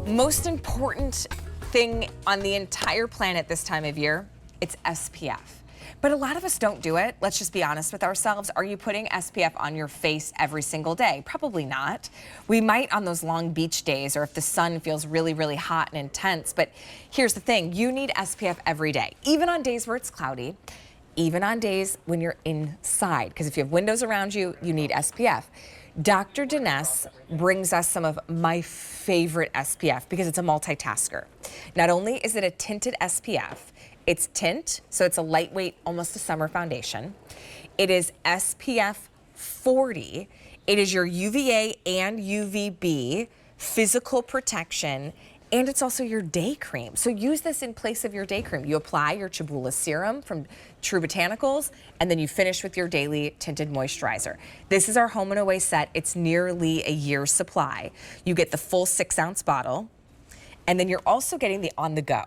Most important thing on the entire planet this time of year, it's SPF. But a lot of us don't do it. Let's just be honest with ourselves. Are you putting SPF on your face every single day? Probably not. We might on those long beach days or if the sun feels really, really hot and intense. But here's the thing, you need SPF every day, even on days where it's cloudy, even on days when you're inside. Because if you have windows around you, you need SPF. Dr. Denese brings us some of my favorite SPF because it's a multitasker. Not only is it a tinted SPF, it's tint, so it's a lightweight, almost a summer foundation. It is SPF 40. It is your UVA and UVB physical protection, and it's also your day cream. So use this in place of your day cream. You apply your Chabula serum from True Botanicals, and then you finish with your daily tinted moisturizer. This is our home and away set. It's nearly a year's supply. You get the full 6-ounce bottle, and then you're also getting the on the go.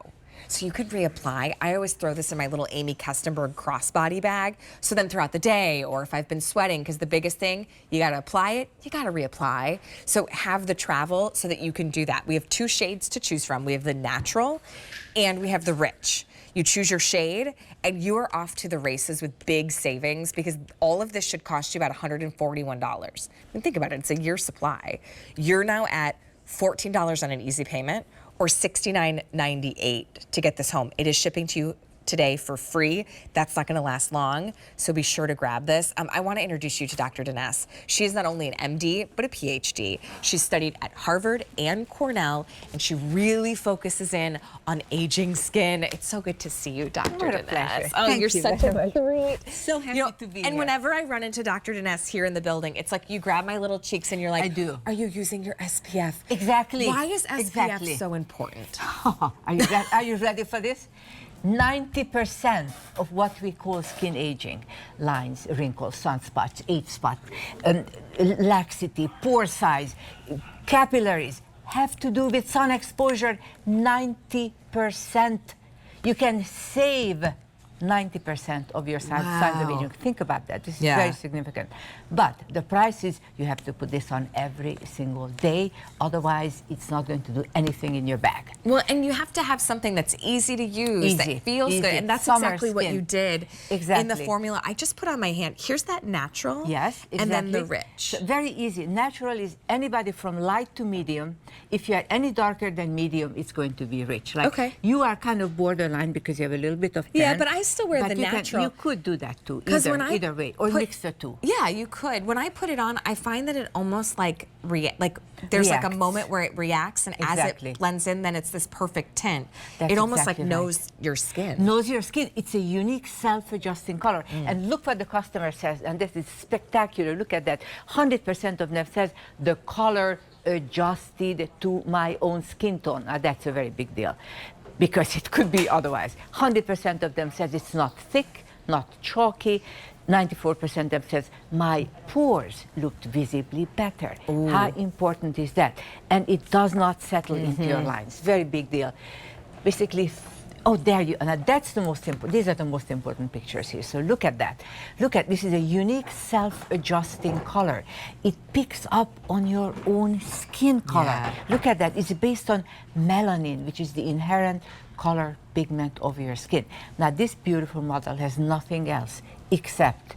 So you could reapply. I always throw this in my little Amy Kestenberg crossbody bag. So then throughout the day, or if I've been sweating, because the biggest thing, you gotta apply it, you gotta reapply. So have the travel so that you can do that. We have 2 shades to choose from. We have the natural and we have the rich. You choose your shade and you are off to the races with big savings because all of this should cost you about $141. And think about it, it's a year's supply. You're now at $14 on an easy payment or $69.98 to get this home. It is shipping to you today for free. That's not gonna last long, so be sure to grab this. I wanna introduce you to Dr. Denese. She is not only an MD, but a PhD. She's studied at Harvard and Cornell, and she really focuses in on aging skin. It's so good to see you, Dr. What a Denese. pleasure. Oh, Thank you're you such very a much. treat. So happy to be here. And whenever I run into Dr. Denese here in the building, it's like you grab my little cheeks and you're like, I do. Are you using your SPF? Exactly. Why is SPF Exactly. so important? Are you ready for this? 90% of what we call skin aging, lines, wrinkles, sunspots, age spots, laxity, pore size, capillaries, have to do with sun exposure. 90%. You can save 90% of your signs of aging. Think about that. This is very significant. But the price is you have to put this on every single day. Otherwise, it's not going to do anything in your bag. Well, and you have to have something that's easy to use, that feels good. And that's exactly what you did in the formula. I just put on my hand. Here's that natural. Yes, exactly. And then the rich. So very easy. Natural is anybody from light to medium. If you are any darker than medium, it's going to be rich. Like you are kind of borderline because you have a little bit of tan. Yeah, but I still wear the natural. You could do that too, either way, or mix the two. Yeah, you could. When I put it on, I find that it almost like there's like a moment where it reacts, and as it blends in, then it's this perfect tint. It almost like knows your skin. Knows your skin. It's a unique self-adjusting color. And look what the customer says, and this is spectacular. Look at that. 100% of them says the color adjusted to my own skin tone. Now, that's a very big deal, because it could be otherwise. 100% of them says it's not thick, not chalky. 94% of them says my pores looked visibly better. How important is that? And it does not settle into your lines. Very big deal. Basically, oh, there you, and that's the most important. These are the most important pictures here. So look at that. Look at, this is a unique self-adjusting color. It picks up on your own skin color. Look at that. It's based on melanin, which is the inherent color pigment of your skin. Now, this beautiful model has nothing else except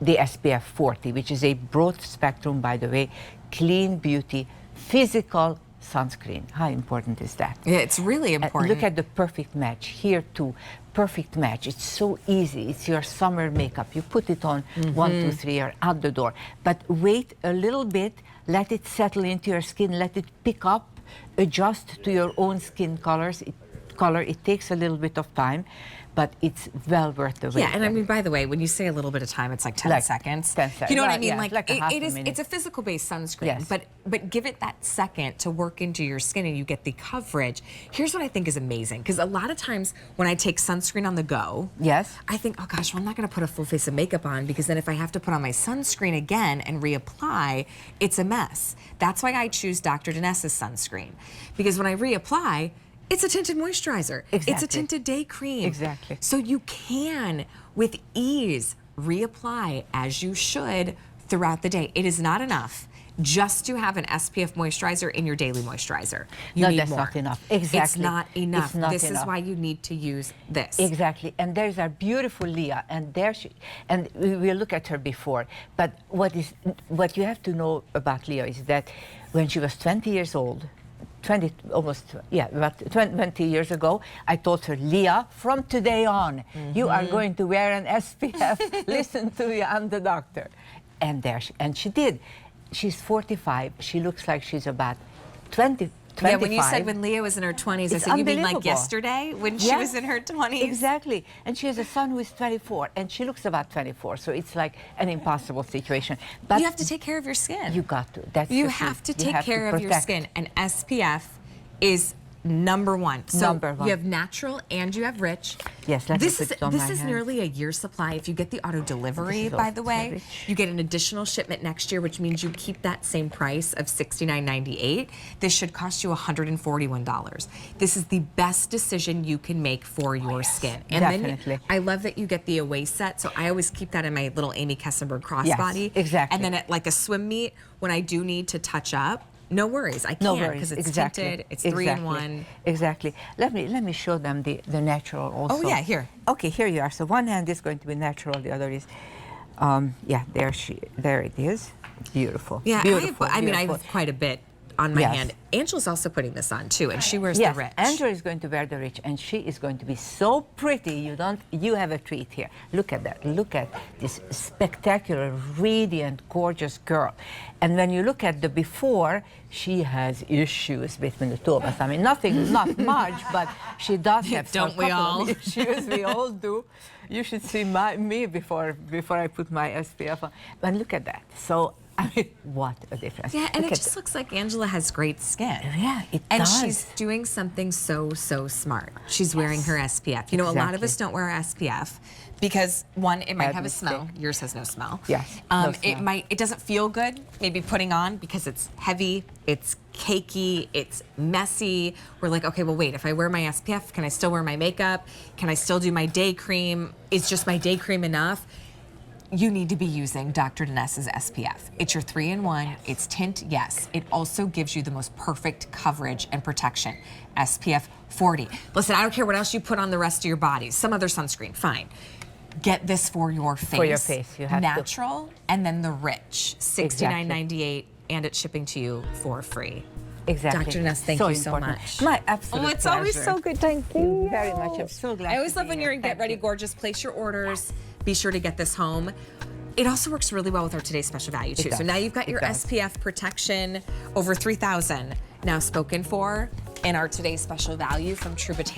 the SPF 40, which is a broad spectrum, by the way, clean beauty, physical sunscreen. How important is that? Yeah, it's really important. Look at the perfect match here too. Perfect match. It's so easy. It's your summer makeup. You put it on 1, 2, 3, or out the door. But wait a little bit. Let it settle into your skin. Let it pick up. Adjust to your own skin colors. It takes a little bit of time, but it's well worth the wait. Yeah, and I mean, by the way, when you say a little bit of time, it's like 10 seconds. 10 seconds. You know what I mean? Yeah, like it is. It's a physical-based sunscreen, but give it that second to work into your skin and you get the coverage. Here's what I think is amazing, because a lot of times when I take sunscreen on the go, I think, oh gosh, well, I'm not going to put a full face of makeup on, because then if I have to put on my sunscreen again and reapply, it's a mess. That's why I choose Dr. Denese's sunscreen, because when I reapply, it's a tinted moisturizer. It's a tinted day cream. So you can, with ease, reapply as you should throughout the day. It is not enough just to have an SPF moisturizer in your daily moisturizer. You No, need that's more. not enough. Exactly. It's not enough. It's not this enough. is why you need to use this. Exactly, and there's our beautiful Leah, and there she, and we will look at her before. But what you have to know about Leah is that when she was 20 years old, about 20 years ago, I told her, Leah, from today on, you are going to wear an SPF. Listen to me, I'm the doctor. And she did. She's 45. She looks like she's about 25. Yeah, when you said when Leah was in her 20s, I said, you mean like yesterday when she was in her 20s? Exactly. And she has a son who is 24, and she looks about 24, so it's like an impossible situation. But you have to take care of your skin. You got to. That's you the have key. to take care of your skin. And SPF is #1. So #1. you have natural and you have rich. Yes, this is nearly a year's supply. If you get the auto delivery, by the way, you get an additional shipment next year, which means you keep that same price of $69.98. This should cost you $141. This is the best decision you can make for your skin. And definitely. then I love that you get the away set. So I always keep that in my little Amy Kessenberg crossbody. Yes, exactly. And then at like a swim meet, when I do need to touch up, no worries, I can't because it's tinted, it's 3-in-1. Exactly. Let me show them the natural also. Oh yeah, here. Okay, here you are. So one hand is going to be natural, the other is, yeah, there it is. Beautiful. Yeah, beautiful. I mean, I have quite a bit on my hand. Angela's also putting this on too, and she wears the rich. Angela is going to wear the rich, and she is going to be so pretty. You have a treat here. Look at that. Look at this spectacular, radiant, gorgeous girl. And when you look at the before, she has issues between the two of us. I mean, not much, but she does have some Don't we all? issues. We all do. You should see me before I put my SPF on. But look at that. So, I mean, what a difference. Yeah, and it just looks like Angela has great skin. Yeah, it and does. And she's doing something so smart. She's wearing her SPF. You know, a lot of us don't wear SPF because, one, it might have a smell. Yours has no smell. Yes, no smell. It doesn't feel good, maybe putting on because it's heavy, it's cakey, it's messy. We're like, okay, well, wait, if I wear my SPF, can I still wear my makeup? Can I still do my day cream? Is just my day cream enough? You need to be using Dr. Denese's SPF. It's your 3-in-1, it's tint, yes. It also gives you the most perfect coverage and protection. SPF 40. Listen, I don't care what else you put on the rest of your body. Some other sunscreen, fine. Get this for your face. For your face, you have natural, and then the rich, $69.98, and it's shipping to you for free. Exactly. Dr. Denese, thank you so much. My absolute Oh, it's pleasure. always so good. Thank you very much. I'm so glad. I always love when you're in Get Ready Gorgeous. Place your orders. Be sure to get this home. It also works really well with our Today's Special Value, too. So now you've got your SPF protection, over 3,000 now spoken for, and our Today's Special Value from True Botanical.